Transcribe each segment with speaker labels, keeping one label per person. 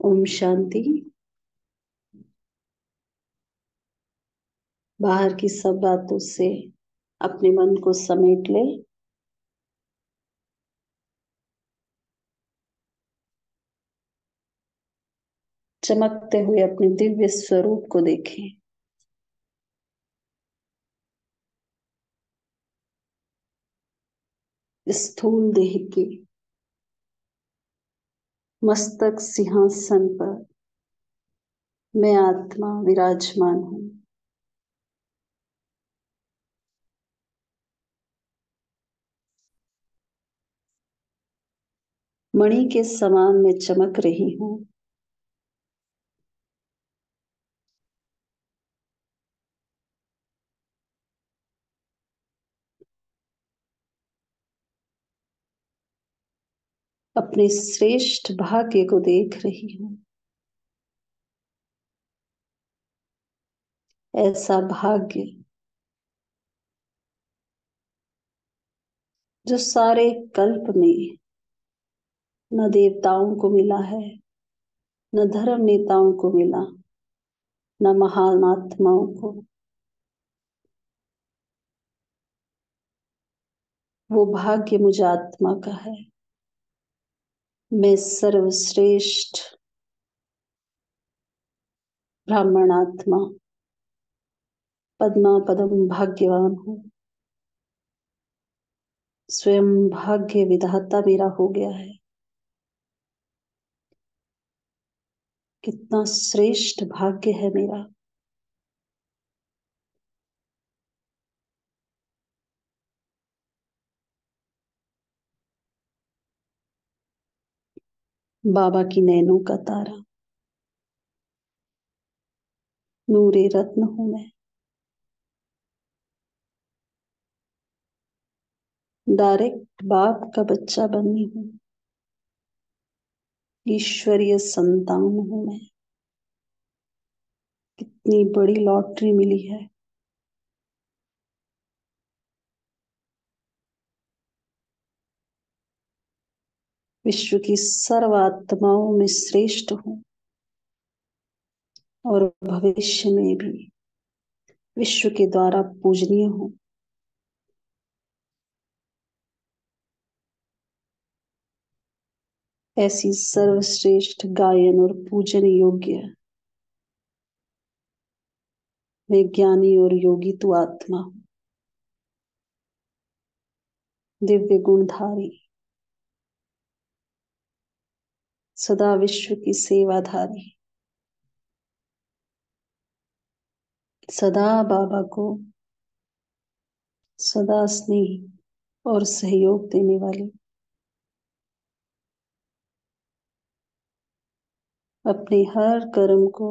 Speaker 1: ओम शांति। बाहर की सब बातों से अपने मन को समेट ले। चमकते हुए अपने दिव्य स्वरूप को देखें। स्थूल देह के मस्तक सिंहासन पर मैं आत्मा विराजमान हूँ। मणि के समान मैं चमक रही हूँ। अपने श्रेष्ठ भाग्य को देख रही हूँ। ऐसा भाग्य जो सारे कल्प में न देवताओं को मिला है, न धर्म नेताओं को मिला, न महान आत्माओं को। वो भाग्य मुझ आत्मा का है। मैं सर्वश्रेष्ठ ब्राह्मण आत्मा पद्मा पदम भाग्यवान हूँ। स्वयं भाग्य विधाता मेरा हो गया है। कितना श्रेष्ठ भाग्य है मेरा। बाबा की नैनों का तारा, नूरे रत्न हूं मैं। डायरेक्ट बाप का बच्चा बनी हूँ। ईश्वरीय संतान हूं मैं। कितनी बड़ी लॉटरी मिली है। विश्व की सर्व आत्माओं में श्रेष्ठ हूँ और भविष्य में भी विश्व के द्वारा पूजनीय हूँ। ऐसी सर्वश्रेष्ठ गायन और पूजन योग्य मैं ज्ञानी और योगी तू आत्मा हूँ। दिव्य गुणधारी, सदा विश्व की सेवाधारी, सदा बाबा को सदा स्नेह और सहयोग देने वाली, अपने हर कर्म को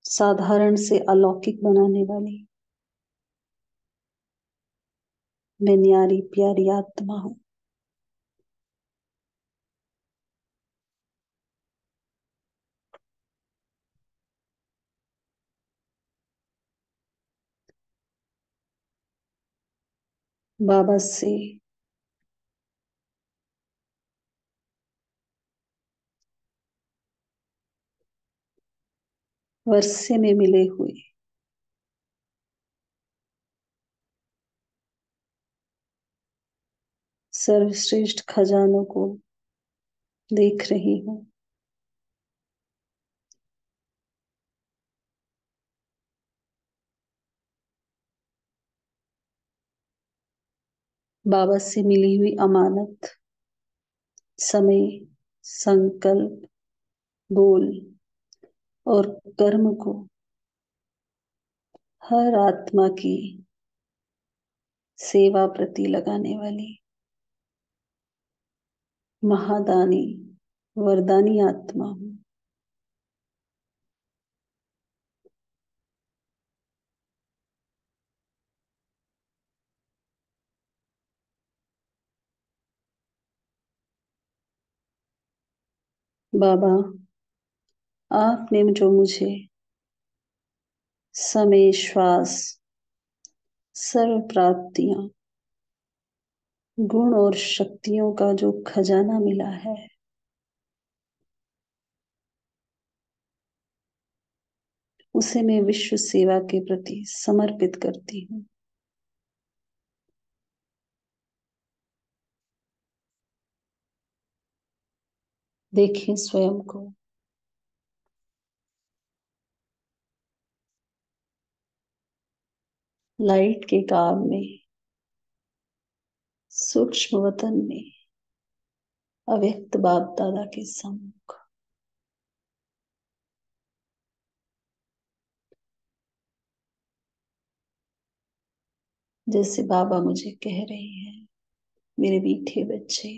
Speaker 1: साधारण से अलौकिक बनाने वाली मैं न्यारी प्यारी आत्मा हूँ। बाबा से वर्षे में मिले हुए सर्वश्रेष्ठ खजानों को देख रही हूँ। बाबा से मिली हुई अमानत, समय, संकल्प, बोल और कर्म को हर आत्मा की सेवा प्रति लगाने वाली महादानी वरदानी आत्मा हूँ। बाबा, आपने जो मुझे समय, श्वास, सर्व प्राप्तियां गुण और शक्तियों का जो खजाना मिला है, उसे मैं विश्व सेवा के प्रति समर्पित करती हूँ। देखिए स्वयं को, लाइट के काम में, सूक्ष्म वतन में, अव्यक्त बाप दादा के सम्मुख। जैसे बाबा मुझे कह रहे हैं, मेरे मीठे बच्चे,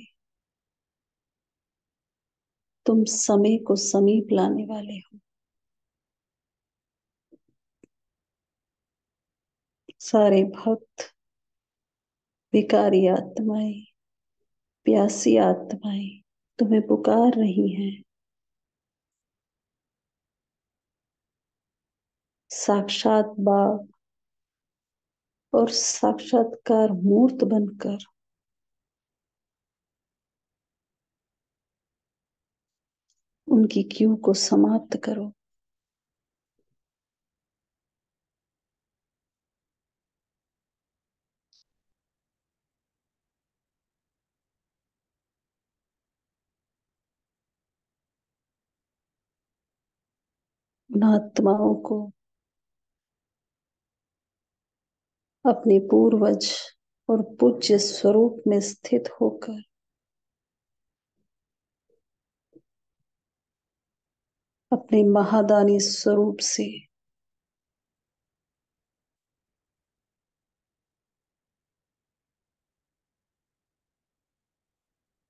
Speaker 1: तुम समय को समीप लाने वाले हो। सारे भक्त, विकारी आत्माएं, प्यासी आत्माएं तुम्हें पुकार रही हैं। साक्षात बाप और साक्षात्कार मूर्त बनकर उनकी क्यू को समाप्त करो। उन आत्माओं को अपने पूर्वज और पूज्य स्वरूप में स्थित होकर अपने महादानी स्वरूप से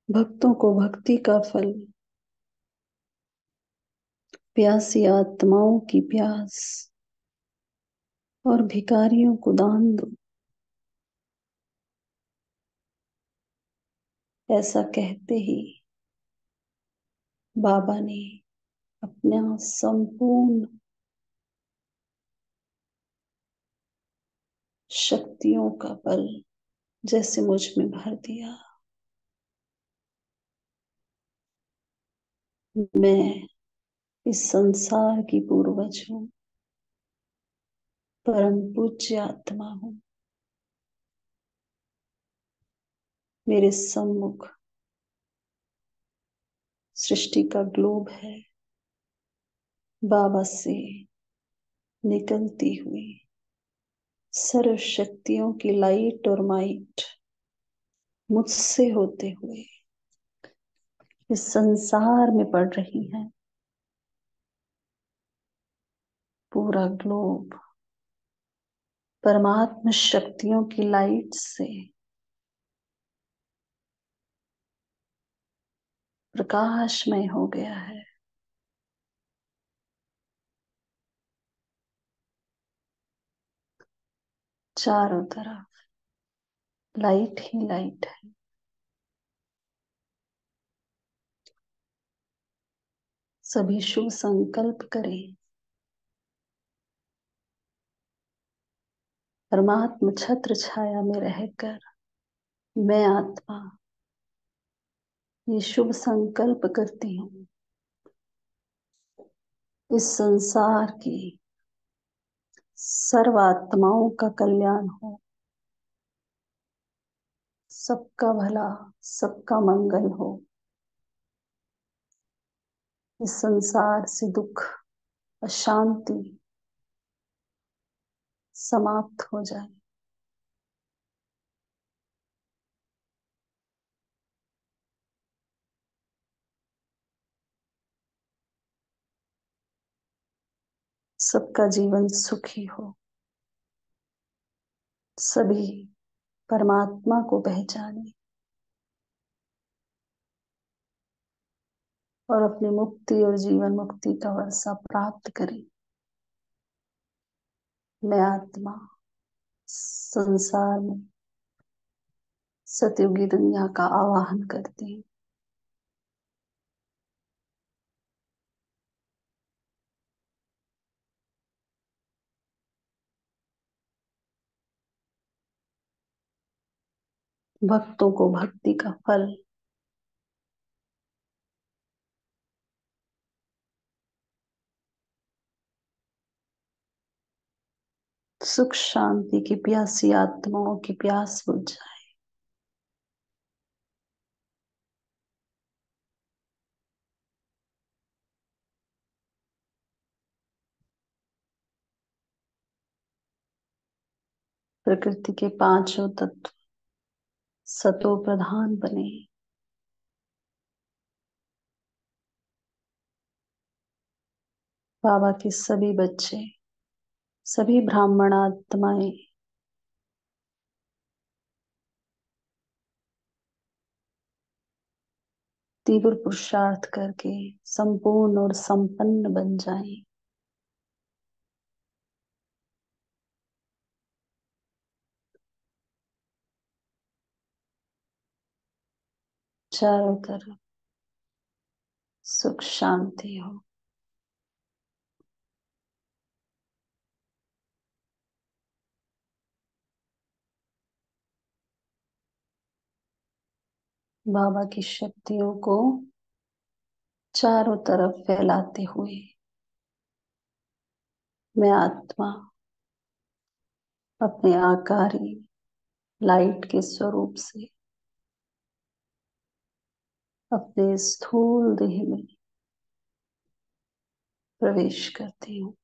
Speaker 1: भक्तों को भक्ति का फल, प्यासी आत्माओं की प्यास और भिखारियों को दान दो, ऐसा कहते ही बाबा ने अपना संपूर्ण शक्तियों का बल जैसे मुझ में भर दिया। मैं इस संसार की पूर्वज हूँ, परम पूज्य आत्मा हूँ। मेरे सम्मुख सृष्टि का ग्लोब है। बाबा से निकलती हुई सर्व शक्तियों की लाइट और माइट मुझसे होते हुए इस संसार में पड़ रही है। पूरा ग्लोब परमात्मा शक्तियों की लाइट से प्रकाशमय हो गया है। चारों तरफ लाइट ही लाइट है। सभी शुभ संकल्प करें। परमात्मा छत्र छाया में रहकर मैं आत्मा ये शुभ संकल्प करती हूँ, इस संसार की सर्व आत्माओं का कल्याण हो, सबका भला, सबका मंगल हो। इस संसार से दुख, अशांति समाप्त हो जाए। सबका जीवन सुखी हो। सभी परमात्मा को पहचाने और अपनी मुक्ति और जीवन मुक्ति का वर्षा प्राप्त करें। मैं आत्मा संसार में सतयुगी दुनिया का आवाहन करती हूँ। भक्तों को भक्ति का फल, सुख शांति की प्यासी आत्माओं की प्यास बुझ जाए। प्रकृति के पांचों तत्व सतो प्रधान बने। बाबा के सभी बच्चे, सभी ब्राह्मण आत्माएं तीव्र पुरुषार्थ करके संपूर्ण और संपन्न बन जाएं। चारों तरफ सुख शांति हो। बाबा की शक्तियों को चारों तरफ फैलाते हुए मैं आत्मा अपने आकारी लाइट के स्वरूप से अपने स्थूल देह में प्रवेश करती हूँ।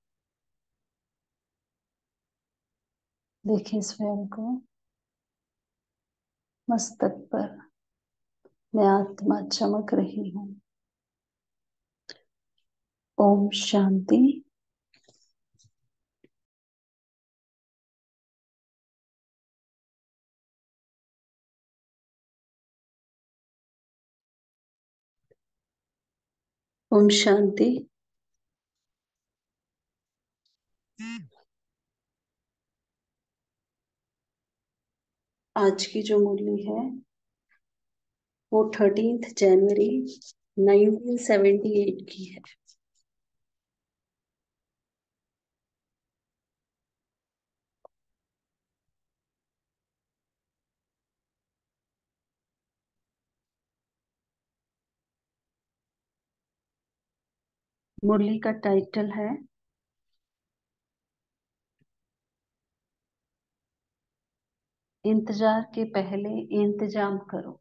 Speaker 1: देखिए स्वयं को, मस्तक पर मैं आत्मा चमक रही हूँ। ओम शांति। ओम शांति। आज की जो मुरली है वो 13 जनवरी 1978 की है। मुरली का टाइटल है इंतजार के पहले इंतजाम करो।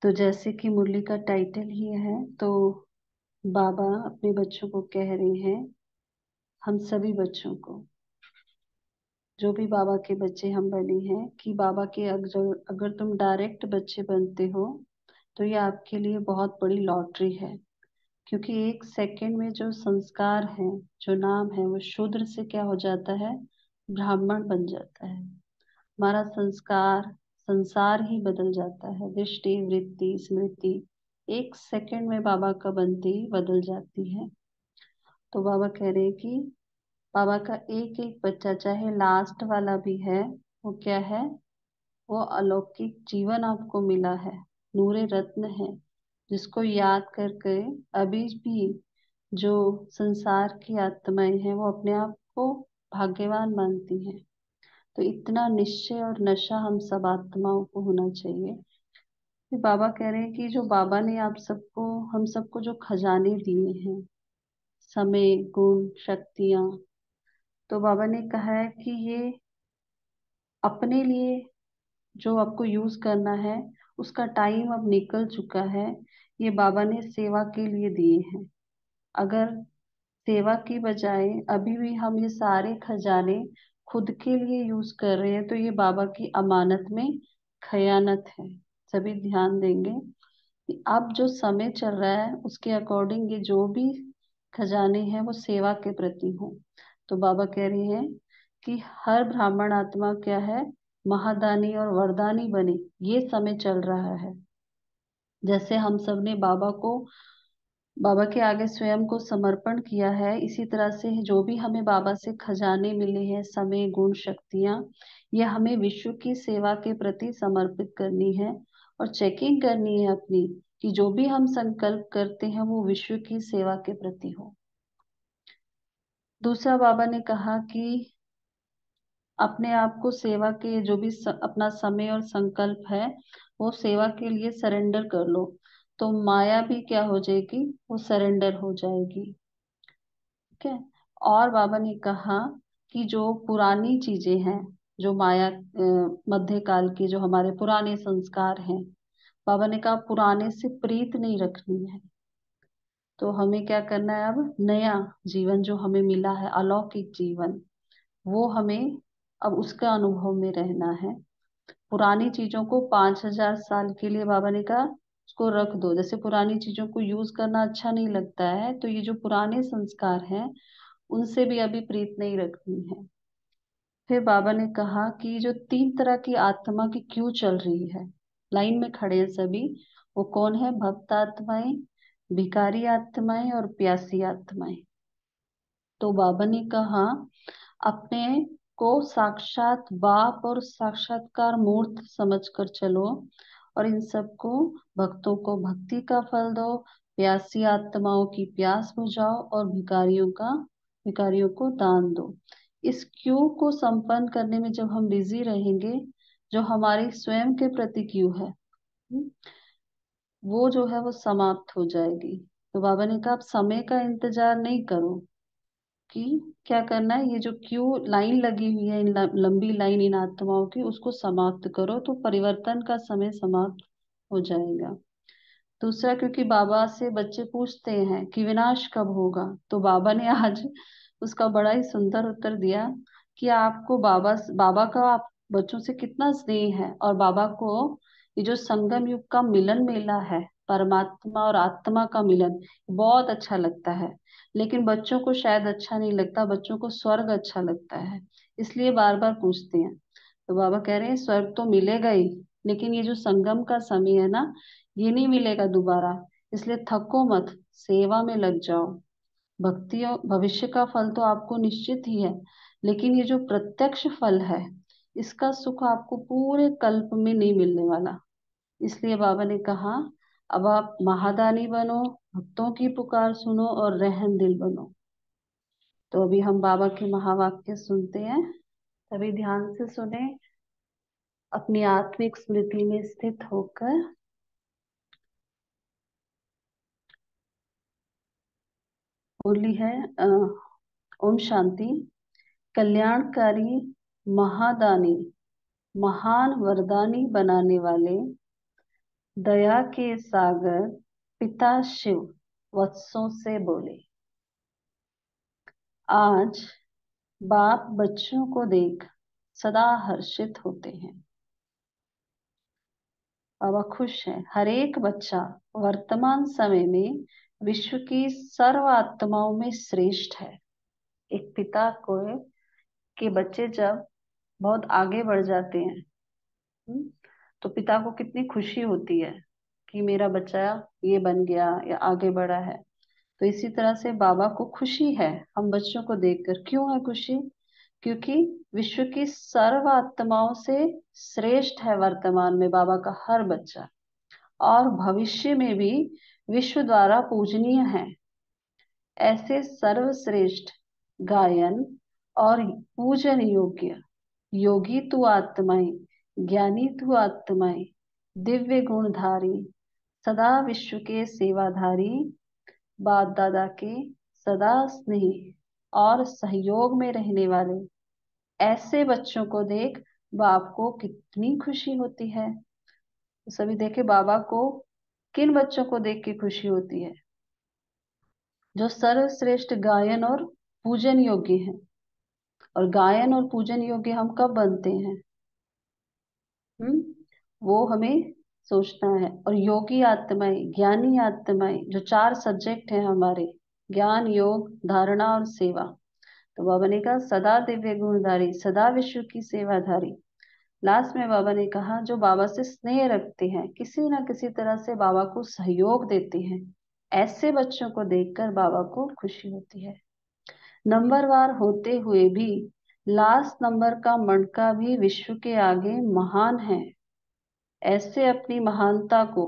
Speaker 1: तो जैसे कि मुरली का टाइटल ही है, तो बाबा अपने बच्चों को कह रहे हैं, हम सभी बच्चों को, जो भी बाबा के बच्चे हम बने हैं, कि बाबा के अगर अगर तुम डायरेक्ट बच्चे बनते हो तो ये आपके लिए बहुत बड़ी लॉटरी है। क्योंकि एक सेकंड में जो संस्कार है, जो नाम है, वो शूद्र से क्या हो जाता है, ब्राह्मण बन जाता है। हमारा संस्कार, संसार ही बदल जाता है। दृष्टि, वृत्ति, स्मृति एक सेकंड में बाबा का बनते ही बदल जाती है। तो बाबा कह रहे हैं कि बाबा का एक एक बच्चा, चाहे लास्ट वाला भी है, वो क्या है, वो अलौकिक जीवन आपको मिला है, नूरे रत्न है, जिसको याद करके अभी भी जो संसार की आत्माएं हैं वो अपने आप को भाग्यवान मानती हैं। तो इतना निश्चय और नशा हम सब आत्माओं को होना चाहिए। कि बाबा कह रहे हैं कि जो बाबा ने आप सबको, हम सबको जो खजाने दिए हैं, समय, गुण, शक्तियां, तो बाबा ने कहा है कि ये अपने लिए जो आपको यूज करना है, उसका टाइम अब निकल चुका है। ये बाबा ने सेवा के लिए दिए हैं। अगर सेवा की बजाय अभी भी हम ये सारे खजाने खुद के लिए यूज कर रहे हैं, तो ये बाबा की अमानत में खयानत है। सभी ध्यान देंगे कि अब जो समय चल रहा है उसके अकॉर्डिंग ये जो भी खजाने हैं वो सेवा के प्रति हो। तो बाबा कह रहे हैं कि हर ब्राह्मण आत्मा क्या है, महादानी और वरदानी बने। ये समय चल रहा है। जैसे हम सब ने बाबा के आगे स्वयं को समर्पण किया है, इसी तरह से जो भी हमें बाबा से खजाने मिले हैं, समय, गुण, शक्तियां, ये हमें विश्व की सेवा के प्रति समर्पित करनी है। और चेकिंग करनी है अपनी, कि जो भी हम संकल्प करते हैं वो विश्व की सेवा के प्रति हो। दूसरा बाबा ने कहा कि अपने आप को सेवा के जो भी अपना समय और संकल्प है वो सेवा के लिए सरेंडर कर लो, तो माया भी क्या हो जाएगी, वो सरेंडर हो जाएगी। ठीक है। और बाबा ने कहा कि जो पुरानी चीजें हैं, जो माया मध्यकाल के जो हमारे पुराने संस्कार हैं, बाबा ने कहा पुराने से प्रीत नहीं रखनी है। तो हमें क्या करना है, अब नया जीवन जो हमें मिला है, अलौकिक जीवन, वो हमें अब उसका अनुभव में रहना है। पुरानी चीजों को 5,000 साल के लिए बाबा ने कहा उसको रख दो। जैसे पुरानी चीजों को यूज करना अच्छा नहीं लगता है, तो ये जो पुराने संस्कार हैं उनसे भी अभी प्रीत नहीं रखनी है। फिर बाबा ने कहा कि जो 3 तरह की आत्मा की क्यों चल रही है, लाइन में खड़े हैं सभी, वो कौन है, भक्त आत्माएं, भिखारी आत्माएं और प्यासी आत्माएं। तो बाबा ने कहा अपने को साक्षात बाप और साक्षात्कार मूर्त समझकर चलो, और इन सबको, भक्तों को भक्ति का फल दो, प्यासी आत्माओं की प्यास बुझाओ और भिखारियों को दान दो। इस क्यू को संपन्न करने में जब हम बिजी रहेंगे, जो हमारी स्वयं के प्रति क्यू है, वो जो है वो समाप्त हो जाएगी। तो बाबा ने कहा आप समय का इंतजार नहीं करो कि क्या करना है, ये जो क्यू लाइन लगी हुई है, इन लंबी लाइन इन आत्माओं की, उसको समाप्त करो तो परिवर्तन का समय समाप्त हो जाएगा। दूसरा, क्योंकि बाबा से बच्चे पूछते हैं कि विनाश कब होगा, तो बाबा ने आज उसका बड़ा ही सुंदर उत्तर दिया कि आपको बाबा का आप बच्चों से कितना स्नेह है, और बाबा को ये जो संगम युग का मिलन मेला है, परमात्मा और आत्मा का मिलन, बहुत अच्छा लगता है। लेकिन बच्चों को शायद अच्छा नहीं लगता, बच्चों को स्वर्ग अच्छा लगता है, इसलिए बार बार पूछते हैं। तो बाबा कह रहे हैं स्वर्ग तो मिलेगा ही, लेकिन ये जो संगम का समय है ना, ये नहीं मिलेगा दोबारा। इसलिए थको मत, सेवा में लग जाओ। भक्ति और भविष्य का फल तो आपको निश्चित ही है, लेकिन ये जो प्रत्यक्ष फल है, इसका सुख आपको पूरे कल्प में नहीं मिलने वाला। इसलिए बाबा ने कहा अब आप महादानी बनो, भक्तों की पुकार सुनो और रहम दिल बनो। तो अभी हम बाबा के महावाक्य सुनते हैं, तभी ध्यान से सुने, अपनी आत्मिक स्मृति में स्थित होकर। बोली है ओम शांति। कल्याणकारी, महादानी, महान वरदानी बनाने वाले, दया के सागर पिता शिव वत्सों से बोले, आज बाप बच्चों को देख सदा हर्षित होते हैं। बाबा खुश हैं। हर एक बच्चा वर्तमान समय में विश्व की सर्व आत्माओं में श्रेष्ठ है। एक पिता को के बच्चे जब बहुत आगे बढ़ जाते हैं, हम्म, तो पिता को कितनी खुशी होती है कि मेरा बच्चा ये बन गया या आगे बढ़ा है। तो इसी तरह से बाबा को खुशी है हम बच्चों को देखकर। क्यों है खुशी? क्योंकि विश्व की सर्व आत्माओं से श्रेष्ठ है वर्तमान में बाबा का हर बच्चा, और भविष्य में भी विश्व द्वारा पूजनीय है। ऐसे सर्वश्रेष्ठ, गायन और पूजन योग्य, योगी तू आत्माएं, ज्ञानी तू आत्माएं, दिव्य गुणधारी, सदा विश्व के सेवाधारी, बाप दादा के सदा स्नेह और सहयोग में रहने वाले ऐसे बच्चों को देख बाप को कितनी खुशी होती है। तो सभी देखे बाबा को किन बच्चों को देख के खुशी होती है? जो सर्वश्रेष्ठ गायन और पूजन योग्य हैं। और गायन और पूजन योग्य हम कब बनते हैं? वो हमें सोचना है। और योगी आत्माएं, ज्ञानी आत्माएं, जो 4 सब्जेक्ट हैं हमारे, ज्ञान, योग, धारणा और सेवा। तो बाबा ने कहा सदा दिव्य गुणधारी, सदा विश्व की सेवाधारी। लास्ट में बाबा ने कहा जो बाबा से स्नेह रखते हैं, किसी ना किसी तरह से बाबा को सहयोग देते हैं, ऐसे बच्चों को देखकर बाबा को खुशी होती है। नंबरवार होते हुए भी लास्ट नंबर का मणका भी विश्व के आगे महान है। ऐसे अपनी महानता को,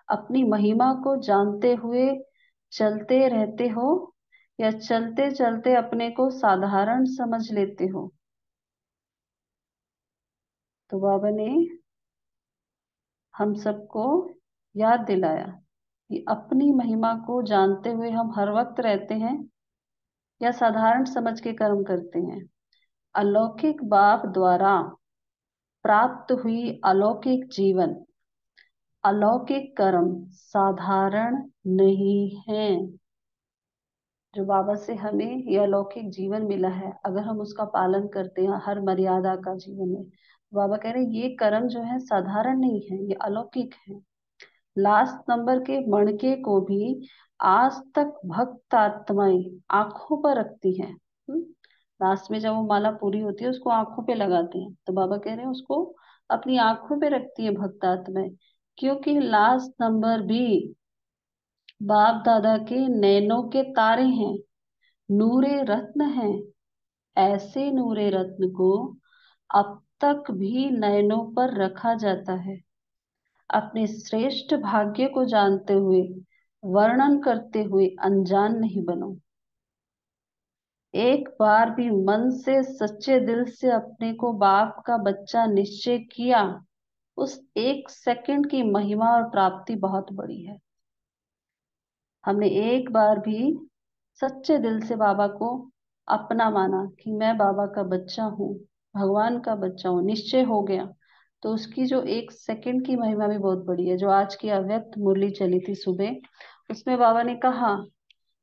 Speaker 1: अपनी महिमा को जानते हुए चलते रहते हो, या चलते चलते अपने को साधारण समझ लेते हो? तो बाबा ने हम सबको याद दिलाया कि अपनी महिमा को जानते हुए हम हर वक्त रहते हैं या साधारण समझ के कर्म करते हैं। अलौकिक बाप द्वारा प्राप्त हुई अलौकिक जीवन, अलौकिक कर्म साधारण नहीं है। जो बाबा से हमें ये अलौकिक जीवन मिला है, अगर हम उसका पालन करते हैं हर मर्यादा का जीवन में, बाबा कह रहे हैं ये कर्म जो है साधारण नहीं है, ये अलौकिक है। लास्ट नंबर के मणके को भी आज तक भक्त आत्माएं आंखों पर रखती हैं। लास्ट में जब वो माला पूरी होती है उसको आंखों पे लगाते हैं, तो बाबा कह रहे हैं उसको अपनी आंखों पे रखती है भक्त आत्माएं, क्योंकि लास्ट नंबर भी बाप दादा के नैनों के तारे हैं, नूरे रत्न हैं। ऐसे नूरे रत्न को अब तक भी नयनों पर रखा जाता है। अपने श्रेष्ठ भाग्य को जानते हुए, वर्णन करते हुए अनजान नहीं बनो। एक बार भी मन से सच्चे दिल से अपने को बाप का बच्चा निश्चय किया, उस एक सेकंड की महिमा और प्राप्ति बहुत बड़ी है। हमने एक बार भी सच्चे दिल से बाबा को अपना माना कि मैं बाबा का बच्चा हूँ, भगवान का बच्चा हूँ, निश्चय हो गया, तो उसकी जो एक सेकंड की महिमा भी बहुत बड़ी है। जो आज की अव्यक्त मुरली चली थी सुबह, उसमें बाबा ने कहा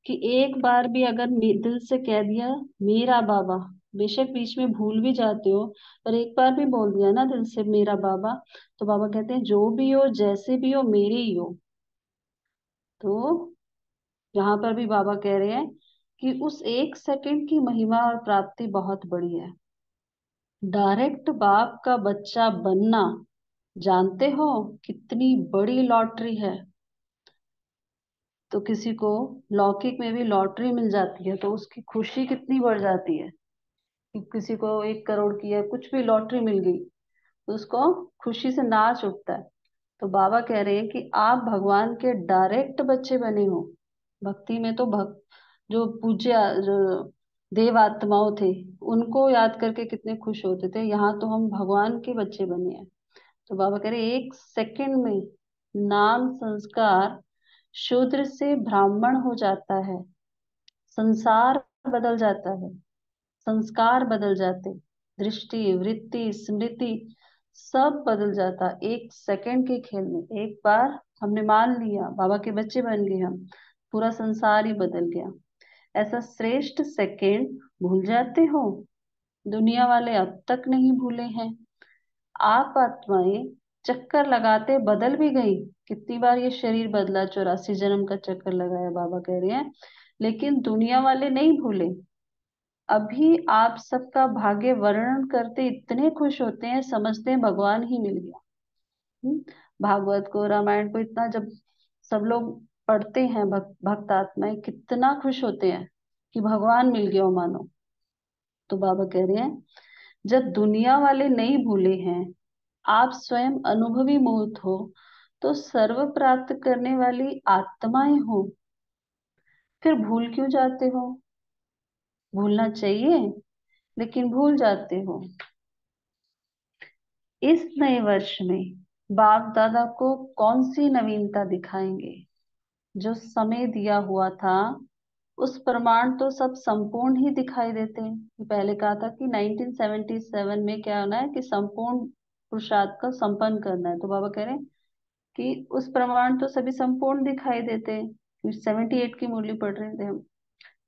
Speaker 1: कि एक बार भी अगर दिल से कह दिया मेरा बाबा, बेशक बीच में भूल भी जाते हो, पर एक बार भी बोल दिया ना दिल से मेरा बाबा, तो बाबा कहते हैं जो भी हो जैसे भी हो मेरे ही हो। तो यहाँ पर भी बाबा कह रहे हैं कि उस एक सेकंड की महिमा और प्राप्ति बहुत बड़ी है। डायरेक्ट बाप का बच्चा बनना जानते हो कितनी बड़ी लॉटरी है। तो किसी को लौकिक में भी लॉटरी मिल जाती है तो उसकी खुशी कितनी बढ़ जाती है कि किसी को 1 करोड़ की है कुछ भी लॉटरी मिल गई, तो उसको खुशी से नाच उठता है। तो बाबा कह रहे हैं कि आप भगवान के डायरेक्ट बच्चे बने हो। भक्ति में तो भक्त जो पूज्य जो देव आत्माओं थे उनको याद करके कितने खुश होते थे, यहाँ तो हम भगवान के बच्चे बने हैं। तो बाबा कह रहे एक सेकंड में नाम संस्कार शूद्र से ब्राह्मण हो जाता है, संसार बदल जाता है, संस्कार बदल जाते, दृष्टि वृत्ति स्मृति सब बदल जाता एक सेकंड के खेल में। एक बार हमने मान लिया बाबा के बच्चे बन गए हम, पूरा संसार ही बदल गया। ऐसा श्रेष्ठ सेकंड भूल जाते हो? दुनिया वाले अब तक नहीं भूले हैं। आप आत्माएं चक्कर लगाते बदल भी गई, कितनी बार ये शरीर बदला, 84 जन्म का चक्कर लगाया बाबा कह रहे हैं, लेकिन दुनिया वाले नहीं भूले। अभी आप सबका भाग्य वर्णन करते इतने खुश होते हैं, समझते हैं भगवान ही मिल गया। भागवत को रामायण को इतना जब सब लोग पढ़ते हैं, भक्त आत्माएं कितना खुश होते हैं कि भगवान मिल गया हो मानो। तो बाबा कह रहे हैं जब दुनिया वाले नहीं भूले हैं, आप स्वयं अनुभवी मूर्त हो, तो सर्व प्राप्त करने वाली आत्माएं हो, फिर भूल क्यों जाते हो? भूलना चाहिए लेकिन भूल जाते हो। इस नए वर्ष में बाप दादा को कौन सी नवीनता दिखाएंगे? जो समय दिया हुआ था उस प्रमाण तो सब संपूर्ण ही दिखाई देते हैं। पहले कहा था कि 1977 में क्या होना है कि संपूर्ण पुरुषार्थ का संपन्न करना है, तो बाबा कह रहे हैं कि उस प्रमाण तो सभी संपूर्ण दिखाई देते हैं। 78 की मुरली पढ़ रहे थे हम।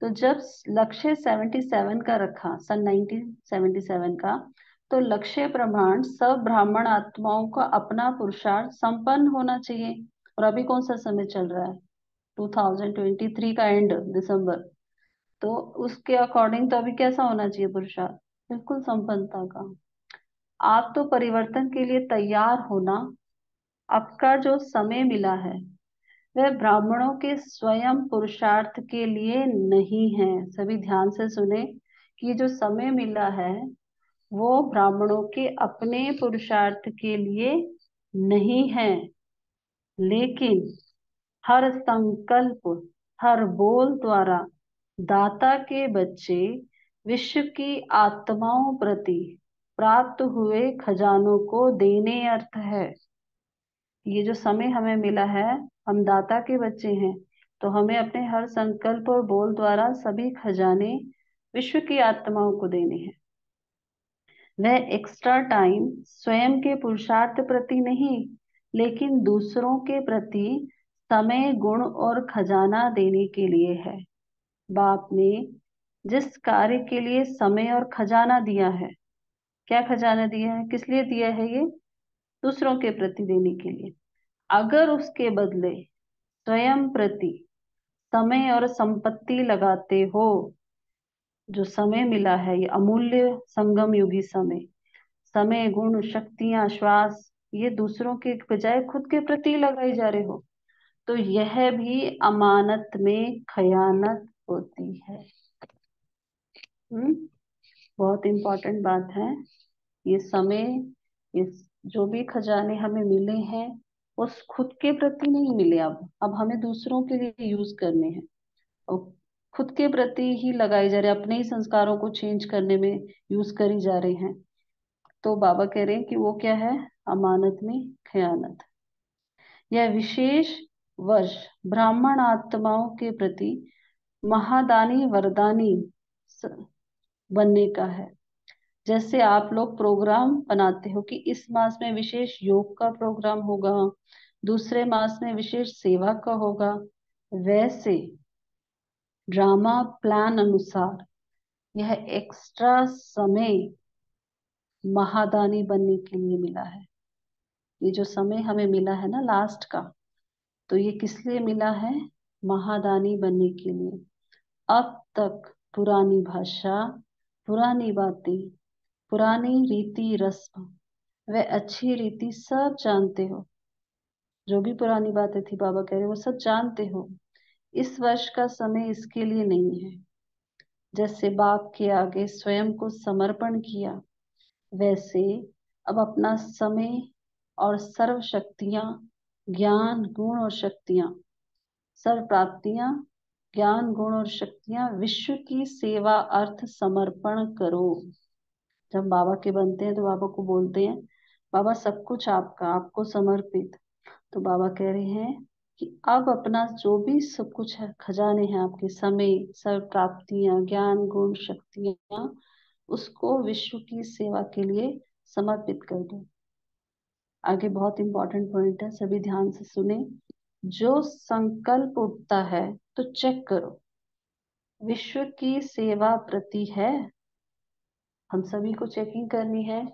Speaker 1: तो जब लक्ष्य 77 का रखा, सन 1977 का, तो लक्ष्य प्रमाण सब ब्राह्मण आत्माओं का अपना पुरुषार्थ संपन्न होना चाहिए। और अभी कौन सा समय चल रहा है? 2023 का एंड दिसंबर। तो उसके अकॉर्डिंग तो अभी कैसा होना चाहिए पुरुषार्थ? बिल्कुल संपन्नता का। आप तो परिवर्तन के लिए तैयार होना। आपका जो समय मिला है वह ब्राह्मणों के स्वयं पुरुषार्थ के लिए नहीं है। सभी ध्यान से सुने कि ये जो समय मिला है वो ब्राह्मणों के अपने पुरुषार्थ के लिए नहीं है, लेकिन हर संकल्प, हर बोल द्वारा दाता के बच्चे विश्व की आत्माओं प्रति प्राप्त हुए खजानों को देने अर्थ है। ये जो समय हमें मिला है, हम दाता के बच्चे हैं, तो हमें अपने हर संकल्प और बोल द्वारा सभी खजाने विश्व की आत्माओं को देने हैं। वह एक्स्ट्रा टाइम स्वयं के पुरुषार्थ प्रति नहीं, लेकिन दूसरों के प्रति समय, गुण और खजाना देने के लिए है। बाप ने जिस कार्य के लिए समय और खजाना दिया है, क्या खजाना दिया है, किस लिए दिया है? ये दूसरों के प्रति देने के लिए। अगर उसके बदले स्वयं प्रति समय और संपत्ति लगाते हो, जो समय मिला है, ये अमूल्य संगम युगी समय, समय, गुण, शक्तियां, श्वास, ये दूसरों के बजाय खुद के प्रति लगाई जा रहे हो, तो यह भी अमानत में खयानत होती है। हम्म, बहुत इंपॉर्टेंट बात है। ये समय, ये जो भी खजाने हमें मिले हैं, उस खुद के प्रति नहीं मिले। अब हमें दूसरों के लिए यूज करने हैं, और खुद के प्रति ही लगाए जा रहे हैं, अपने ही संस्कारों को चेंज करने में यूज करी जा रहे हैं। तो बाबा कह रहे हैं कि वो क्या है? अमानत में खयानत। यह विशेष वर्ष ब्राह्मण आत्माओं के प्रति महादानी वरदानी स- बनने का है। जैसे आप लोग प्रोग्राम बनाते हो कि इस मास में विशेष योग का प्रोग्राम होगा, दूसरे मास में विशेष सेवा का होगा, वैसे ड्रामा प्लान अनुसार यह एक्स्ट्रा समय महादानी बनने के लिए मिला है। ये जो समय हमें मिला है ना लास्ट का, तो ये किस लिए मिला है? महादानी बनने के लिए। अब तक पुरानी भाषा, पुरानी बातें, पुरानी रीति रस्म व अच्छी रीति सब जानते हो। जो भी पुरानी बातें थी, बाबा कह रहे वो सब जानते हो। इस वर्ष का समय इसके लिए नहीं है। जैसे बाप के आगे स्वयं को समर्पण किया, वैसे अब अपना समय और सर्व शक्तियां, ज्ञान, गुण और शक्तियां, सर्व प्राप्तियां, ज्ञान, गुण और शक्तियां विश्व की सेवा अर्थ समर्पण करो। जब बाबा के बनते हैं तो बाबा को बोलते हैं, बाबा सब कुछ आपका, आपको समर्पित। तो बाबा कह रहे हैं कि अब अपना जो भी सब कुछ है, खजाने हैं आपके, समय, सर्व प्राप्तियां, ज्ञान, गुण, शक्तियां, उसको विश्व की सेवा के लिए समर्पित कर दो। आगे बहुत इंपॉर्टेंट पॉइंट है, सभी ध्यान से सुने। जो संकल्प उठता है तो चेक करो, विश्व की सेवा प्रति है। हम सभी को चेकिंग करनी है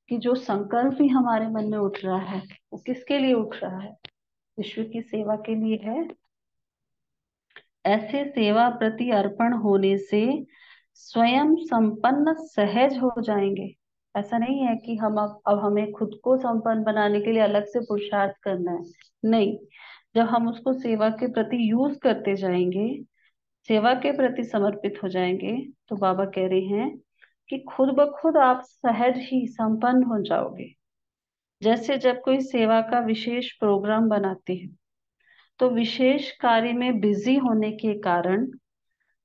Speaker 1: कि जो संकल्प ही हमारे मन में उठ रहा है, वो किसके लिए उठ रहा है? विश्व की सेवा के लिए है। ऐसे सेवा प्रति अर्पण होने से स्वयं संपन्न सहज हो जाएंगे। ऐसा नहीं है कि हम अब हमें खुद को संपन्न बनाने के लिए अलग से पुरुषार्थ करना है, नहीं। जब हम उसको सेवा के प्रति यूज करते जाएंगे, सेवा के प्रति समर्पित हो जाएंगे, तो बाबा कह रहे हैं कि खुद ब खुद आप सहज ही संपन्न हो जाओगे। जैसे जब कोई सेवा का विशेष प्रोग्राम बनाते हैं, तो विशेष कार्य में बिजी होने के कारण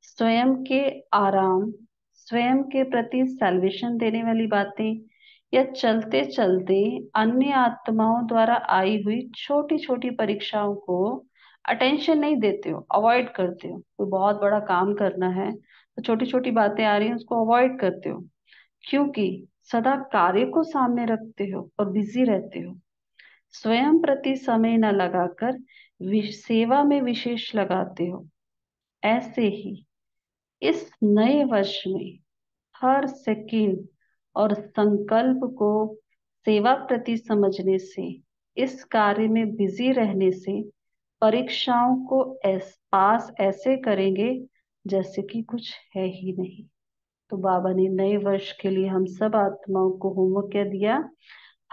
Speaker 1: स्वयं के आराम, स्वयं के प्रति सैल्वेशन देने वाली बातें, या चलते चलते अन्य आत्माओं द्वारा आई हुई छोटी छोटी परीक्षाओं को अटेंशन नहीं देते हो, अवॉइड करते हो। कोई बहुत बड़ा काम करना है तो छोटी छोटी बातें आ रही हैं, उसको अवॉइड करते हो, क्योंकि सदा कार्य को सामने रखते हो और बिजी रहते हो। स्वयं प्रति समय न लगाकर सेवा में विशेष लगाते हो। ऐसे ही इस नए वर्ष में हर सेकंड और संकल्प को सेवा प्रति समझने से, इस कार्य में बिजी रहने से परीक्षाओं को पास ऐसे करेंगे जैसे कि कुछ है ही नहीं। तो बाबा ने नए वर्ष के लिए हम सब आत्माओं को होमवर्क क्या दिया?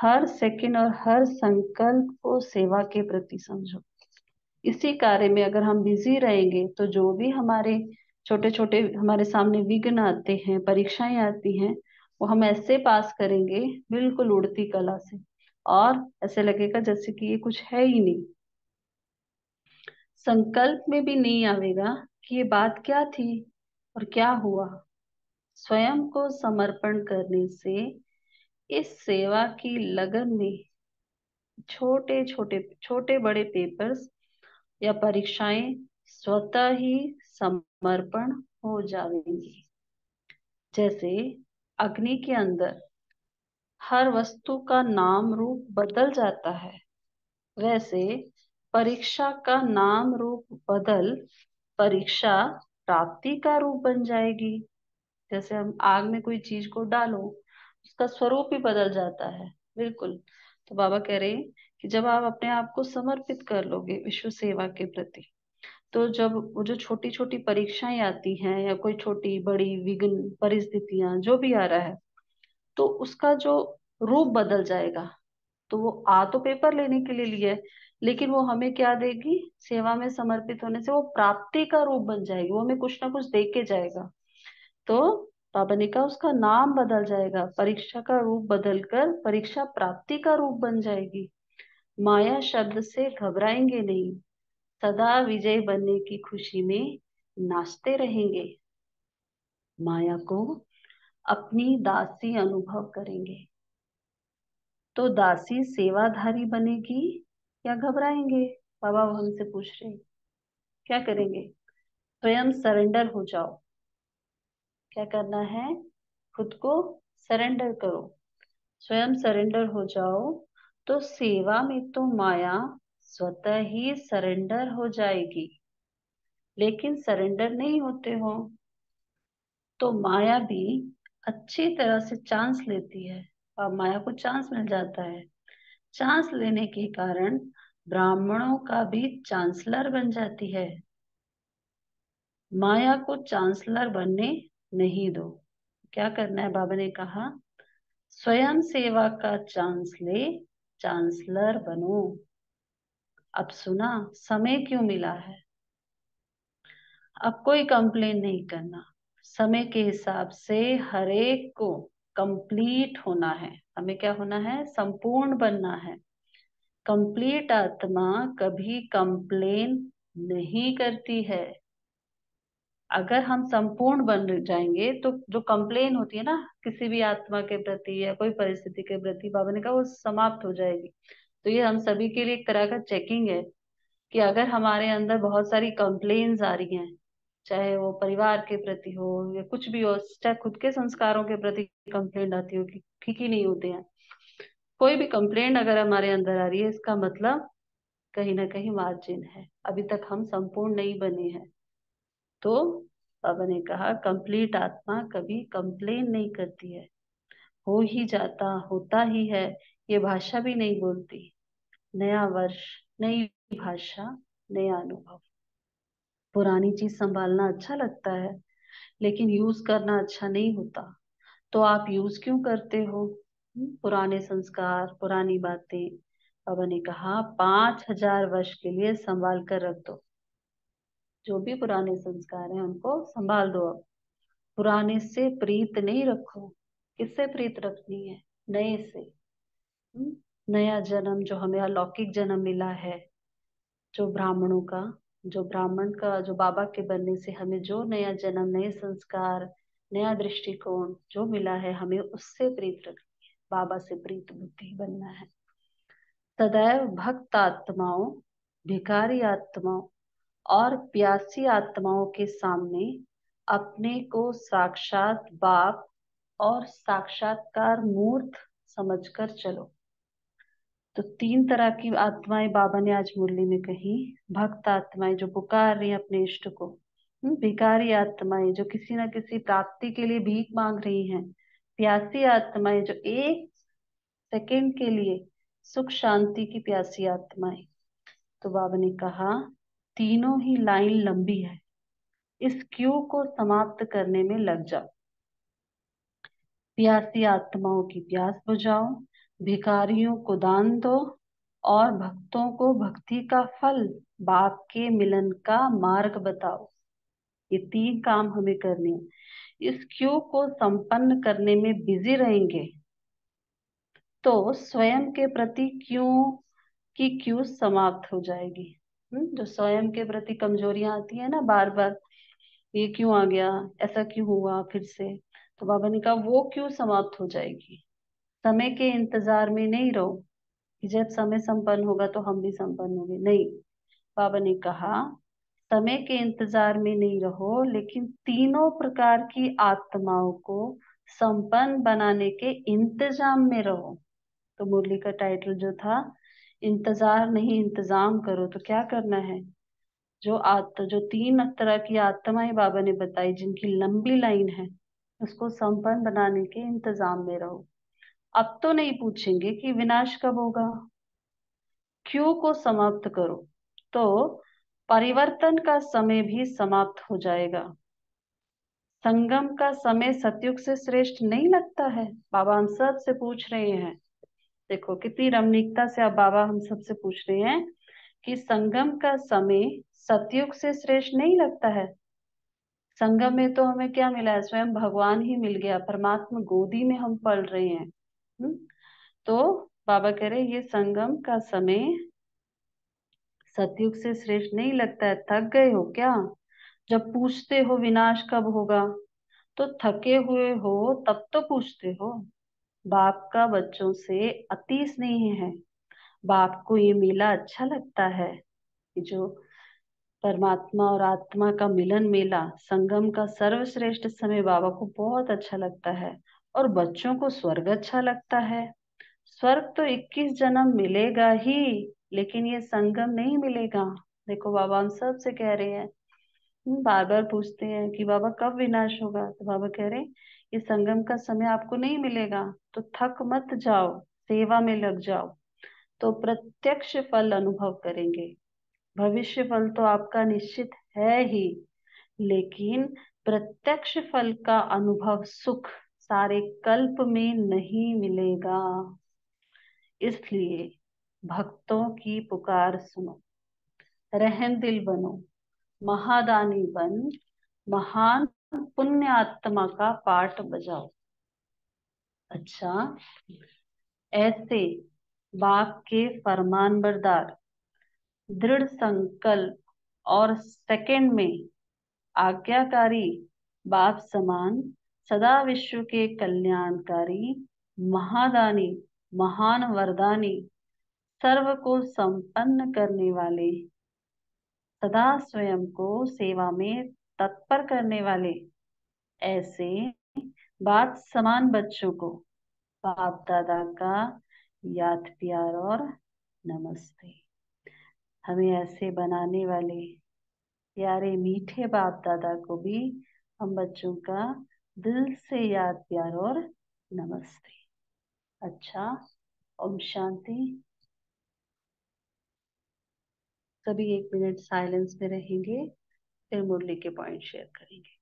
Speaker 1: हर सेकंड और हर संकल्प को सेवा के प्रति समझो। इसी कार्य में अगर हम बिजी रहेंगे, तो जो भी हमारे छोटे छोटे हमारे सामने विघ्न आते हैं, परीक्षाएं आती हैं, वो हम ऐसे पास करेंगे, बिल्कुल उड़ती कला से, और ऐसे लगेगा जैसे कि ये कुछ है ही नहीं। संकल्प में भी नहीं आवेगा कि ये बात क्या थी और क्या हुआ। स्वयं को समर्पण करने से इस सेवा की लगन में छोटे बड़े पेपर्स या परीक्षाएं स्वतः ही समर्पण हो जाएंगी। जैसे अग्नि के अंदर हर वस्तु का नाम रूप बदल जाता है, वैसे परीक्षा का नाम रूप बदल परीक्षा प्राप्ति का रूप बन जाएगी। जैसे हम आग में कोई चीज को डालो, उसका स्वरूप ही बदल जाता है। बिल्कुल। तो बाबा कह रहे हैं कि जब आप अपने आप को समर्पित कर लोगे विश्व सेवा के प्रति, तो जब वो जो छोटी छोटी परीक्षाएं आती हैं या कोई छोटी बड़ी विघ्न परिस्थितियां जो भी आ रहा है, तो उसका जो रूप बदल जाएगा। तो वो आ तो पेपर लेने के लिए लिया है, लेकिन वो हमें क्या देगी? सेवा में समर्पित होने से वो प्राप्ति का रूप बन जाएगी, वो हमें कुछ ना कुछ दे के जाएगा। तो बाबा ने कहा उसका नाम बदल जाएगा, परीक्षा का रूप बदलकर परीक्षा प्राप्ति का रूप बन जाएगी। माया शब्द से घबराएंगे नहीं, सदा विजय बनने की खुशी में नाचते रहेंगे। माया को अपनी दासी अनुभव करेंगे। तो दासी सेवाधारी बनेगी या घबराएंगे? बाबा वो हमसे पूछ रहे हैं, क्या करेंगे? स्वयं सरेंडर हो जाओ। क्या करना है? खुद को सरेंडर करो, स्वयं सरेंडर हो जाओ। तो सेवा में तो माया स्वतः ही सरेंडर हो जाएगी। लेकिन सरेंडर नहीं होते हो तो माया भी अच्छी तरह से चांस लेती है, और माया को चांस मिल जाता है। चांस लेने के कारण ब्राह्मणों का भी चांसलर बन जाती है। माया को चांसलर बनने नहीं दो। क्या करना है? बाबा ने कहा स्वयं सेवा का चांस ले, चांसलर बनो। अब सुना समय क्यों मिला है? अब कोई कंप्लेन नहीं करना। समय के हिसाब से हर एक को कंप्लीट होना है। हमें क्या होना है? संपूर्ण बनना है। कंप्लीट आत्मा कभी कंप्लेन नहीं करती है। अगर हम संपूर्ण बन जाएंगे तो जो कंप्लेन होती है ना किसी भी आत्मा के प्रति या कोई परिस्थिति के प्रति, बाबा ने कहा वो समाप्त हो जाएगी। तो ये हम सभी के लिए एक तरह का चेकिंग है कि अगर हमारे अंदर बहुत सारी कंप्लेन्स आ रही हैं, चाहे वो परिवार के प्रति हो या कुछ भी हो, चाहे खुद के संस्कारों के प्रति कंप्लेंट आती हो कि ठीक ही नहीं होते हैं, कोई भी कंप्लेंट अगर हमारे अंदर आ रही है, इसका मतलब कहीं ना कहीं मार्जिन है, अभी तक हम संपूर्ण नहीं बने हैं। तो बाबा ने कहा कंप्लीट आत्मा कभी कंप्लेन नहीं करती है, हो ही जाता होता ही है। ये भाषा भी नहीं बोलती। नया वर्ष, नई भाषा, नया अनुभव। पुरानी चीज संभालना अच्छा लगता है, लेकिन यूज करना अच्छा नहीं होता। तो आप यूज क्यों करते हो? पुराने संस्कार, पुरानी बातें। बाबा ने कहा 5,000 वर्ष के लिए संभाल कर रख दो। जो भी पुराने संस्कार हैं उनको संभाल दो। अब पुराने से प्रीत नहीं रखो। किससे प्रीत रखनी है? नए से। हम्म, नया जन्म जो हमें अलौकिक जन्म मिला है, जो ब्राह्मणों का, जो ब्राह्मण का, जो बाबा के बनने से हमें जो नया जन्म, नए संस्कार, नया दृष्टिकोण जो मिला है, हमें उससे प्रीत रखनी है। बाबा से प्रीत बुद्धि बनना है। सदैव भक्त आत्माओं, भिखारी आत्माओं और प्यासी आत्माओं के सामने अपने को साक्षात बाप और साक्षात्कार मूर्त समझकर चलो। तो 3 तरह की आत्माएं बाबा ने आज मुरली में कही। भक्त आत्माएं जो पुकार रही हैं अपने इष्ट को। भिखारी आत्माएं जो किसी न किसी प्राप्ति के लिए भीख मांग रही हैं। प्यासी आत्माएं जो एक सेकंड के लिए सुख शांति की प्यासी आत्माएं। तो बाबा ने कहा तीनों ही लाइन लंबी है, इस क्यू को समाप्त करने में लग जाओ। प्यासी आत्माओं की प्यास बुझाओ, भिखारियों को दान दो और भक्तों को भक्ति का फल, बाप के मिलन का मार्ग बताओ। ये 3 काम हमें करने हैं। इस क्यू को संपन्न करने में बिजी रहेंगे तो स्वयं के प्रति क्यू समाप्त हो जाएगी। जो स्वयं के प्रति कमजोरियां आती है ना बार बार, ये क्यों आ गया, ऐसा क्यों हुआ फिर से, तो बाबा ने कहा वो क्यों समाप्त हो जाएगी। समय के इंतजार में नहीं रहो कि जब समय संपन्न होगा तो हम भी संपन्न होंगे, नहीं। बाबा ने कहा समय के इंतजार में नहीं रहो, लेकिन तीनों प्रकार की आत्माओं को संपन्न बनाने के इंतजाम में रहो। तो मुरली का टाइटल जो था, इंतजार नहीं इंतजाम करो। तो क्या करना है, जो तीन तरह की आत्माएं बाबा ने बताई, जिनकी लंबी लाइन है, उसको संपन्न बनाने के इंतजाम में रहो। अब तो नहीं पूछेंगे कि विनाश कब होगा, क्यों को समाप्त करो, तो परिवर्तन का समय भी समाप्त हो जाएगा। संगम का समय सतयुग से श्रेष्ठ नहीं लगता है? बाबा हम सब से पूछ रहे हैं, देखो कितनी रमणीकता से अब बाबा हम सब से पूछ रहे हैं कि संगम का समय सतयुग से श्रेष्ठ नहीं लगता है? संगम में तो हमें क्या मिला है, स्वयं भगवान ही मिल गया, परमात्मा गोदी में हम पल रहे हैं। तो बाबा कह रहे ये संगम का समय सतयुग से श्रेष्ठ नहीं लगता है। थक गए हो क्या? जब पूछते हो विनाश कब होगा, तो थके हुए हो तब तो पूछते हो। बाप का बच्चों से अति स्नेह है। बाप को ये मेला अच्छा लगता है कि जो परमात्मा और आत्मा का मिलन मेला, संगम का सर्वश्रेष्ठ समय बाबा को बहुत अच्छा लगता है। और बच्चों को स्वर्ग अच्छा लगता है। स्वर्ग तो 21 जन्म मिलेगा ही, लेकिन ये संगम नहीं मिलेगा। देखो बाबा हम सब से कह रहे हैं, बार बार पूछते हैं कि बाबा कब विनाश होगा, तो बाबा कह रहे हैं ये संगम का समय आपको नहीं मिलेगा, तो थक मत जाओ, सेवा में लग जाओ, तो प्रत्यक्ष फल अनुभव करेंगे। भविष्य फल तो आपका निश्चित है ही, लेकिन प्रत्यक्ष फल का अनुभव सुख सारे कल्प में नहीं मिलेगा। इसलिए भक्तों की पुकार सुनो, रहम दिल बनो, महादानी बन, महान पुण्य आत्मा का पाठ बजाओ। अच्छा, ऐसे बाप के फरमान बरदार, दृढ़ संकल्प और सेकंड में आज्ञाकारी बाप समान, सदा विश्व के कल्याणकारी, महादानी, महान वरदानी, सर्व को संपन्न करने वाले, सदा स्वयं को सेवा में तत्पर करने वाले, ऐसे बाप समान बच्चों को बाप दादा का याद प्यार और नमस्ते। हमें ऐसे बनाने वाले प्यारे मीठे बाप दादा को भी हम बच्चों का दिल से याद प्यार और नमस्ते। अच्छा, ओम शांति। सभी 1 मिनट साइलेंस में रहेंगे, फिर मुरली के पॉइंट शेयर करेंगे।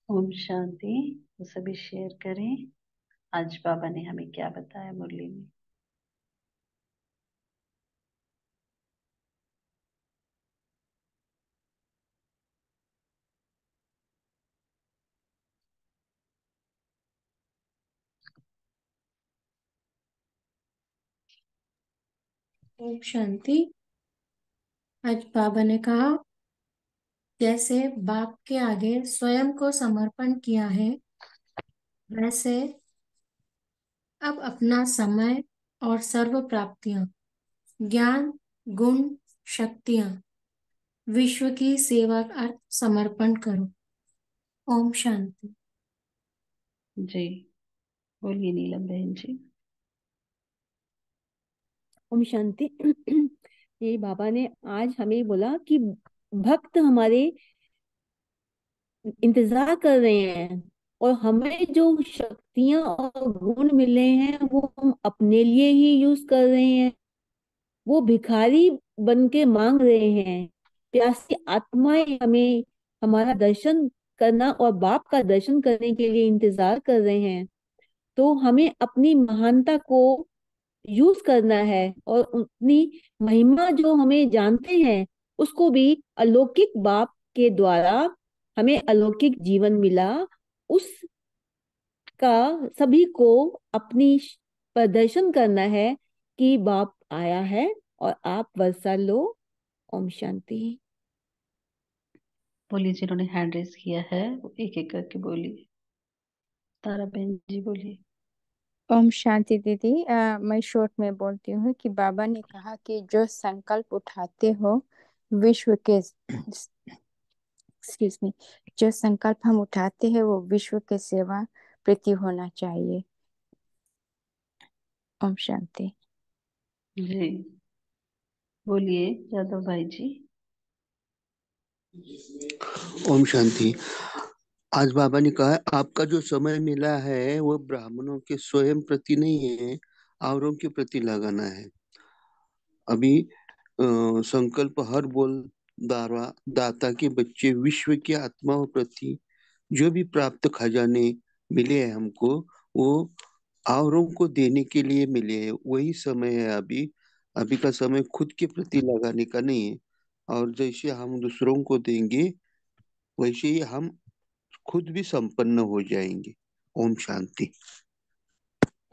Speaker 1: ओम शांति। तो सभी शेयर करें आज बाबा ने हमें क्या बताया मुरली में।
Speaker 2: ओम शांति। आज बाबा ने कहा जैसे बाप के आगे स्वयं को समर्पण किया है, वैसे अब अपना समय और सर्व प्राप्तियां, ज्ञान, गुण, शक्तियां विश्व की सेवा अर्थ समर्पण करो। ओम शांति।
Speaker 1: जी बोलिए नीलम बहन जी।
Speaker 3: ओम शांति। ये बाबा ने आज हमें बोला कि भक्त हमारे इंतजार कर रहे हैं और हमें जो शक्तियां और गुण मिले हैं वो हम अपने लिए ही यूज कर रहे हैं। वो भिखारी बन के मांग रहे हैं। प्यासी आत्माएं हमें हमारा दर्शन करना और बाप का दर्शन करने के लिए इंतजार कर रहे हैं। तो हमें अपनी महानता को यूज करना है और अपनी महिमा जो हमें जानते हैं उसको भी, अलौकिक बाप के द्वारा हमें अलौकिक जीवन मिला, उसका सभी को अपनी प्रदर्शन करना है कि बाप आया है और आप वर्षा लो। ओम शांति।
Speaker 1: बोलिए, जिन्होंने हैंड रेस किया है वो एक एक करके बोलिए। तारा बहन जी बोलिए।
Speaker 4: ओम शांति दीदी। मैं शॉर्ट में बोलती हूँ कि बाबा ने कहा कि जो संकल्प उठाते हो विश्व के एक्सक्यूज मी, जो संकल्प हम उठाते हैं वो विश्व के सेवा प्रति होना चाहिए। ओम शांति।
Speaker 1: जी बोलिए यादव भाई जी।
Speaker 5: ओम शांति। आज बाबा ने कहा आपका जो समय मिला है वो ब्राह्मणों के स्वयं प्रति नहीं है, औरों के प्रति लगाना है। अभी संकल्प हर बोल दाता के बच्चे विश्व की आत्माओं प्रति जो भी प्राप्त खजाने मिले हैं हमको, वो औरों को देने के लिए मिले हैं। वही समय है अभी। अभी का समय खुद के प्रति लगाने का नहीं है। और जैसे हम दूसरों को देंगे वैसे ही हम खुद भी संपन्न हो जाएंगे। ओम शांति।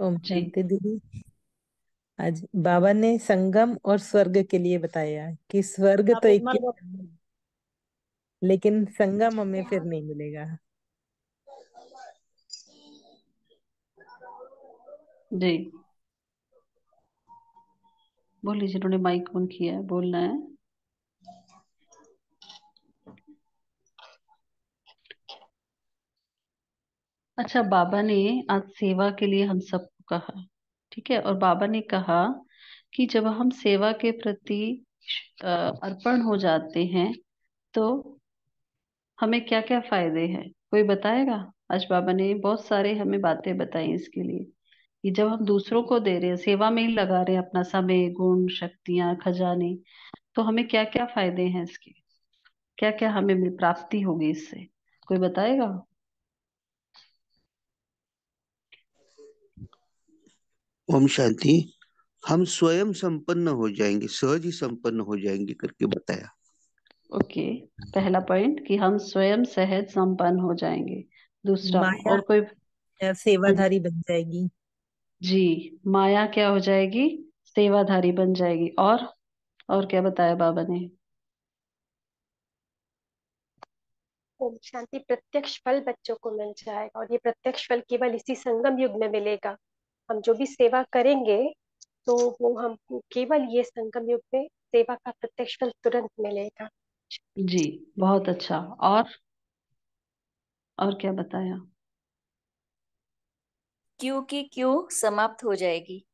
Speaker 6: ओम
Speaker 1: जी
Speaker 6: शांति दीदी। आज बाबा ने संगम और स्वर्ग के लिए बताया कि स्वर्ग तो 21 जन्म है, लेकिन संगम हमें फिर नहीं मिलेगा।
Speaker 1: जी बोलिए, जिन्होंने माइक ऑन किया है बोलना है। अच्छा, बाबा ने आज सेवा के लिए हम सबको कहा, ठीक है। और बाबा ने कहा कि जब हम सेवा के प्रति अर्पण हो जाते हैं तो हमें क्या क्या फायदे हैं, कोई बताएगा? आज बाबा ने बहुत सारे हमें बातें बताई इसके लिए कि जब हम दूसरों को दे रहे हैं, सेवा में ही लगा रहे हैं अपना समय, गुण, शक्तियां, खजाने, तो हमें क्या क्या फायदे हैं इसके, क्या क्या हमें प्राप्ति होगी इससे, कोई बताएगा?
Speaker 5: ओम शांति। हम स्वयं संपन्न हो जाएंगे, सहज ही संपन्न हो जाएंगे करके बताया।
Speaker 1: ओके, पहला पॉइंट कि हम स्वयं सहज संपन्न हो जाएंगे। दूसरा,
Speaker 6: माया
Speaker 1: और कोई? हाँ
Speaker 6: सेवाधारी बन जाएगी।
Speaker 1: जी, माया क्या हो जाएगी? सेवाधारी बन जाएगी। और क्या बताया बाबा ने?
Speaker 7: ओम शांति। प्रत्यक्ष फल बच्चों को मिल जाएगा और ये प्रत्यक्ष फल केवल इसी संगम युग में मिलेगा। हम जो भी सेवा करेंगे तो वो हमको केवल ये संगम युग में सेवा का प्रत्यक्ष फल तुरंत मिलेगा।
Speaker 1: जी बहुत अच्छा। और क्या बताया?
Speaker 8: क्यों की क्यों समाप्त हो जाएगी।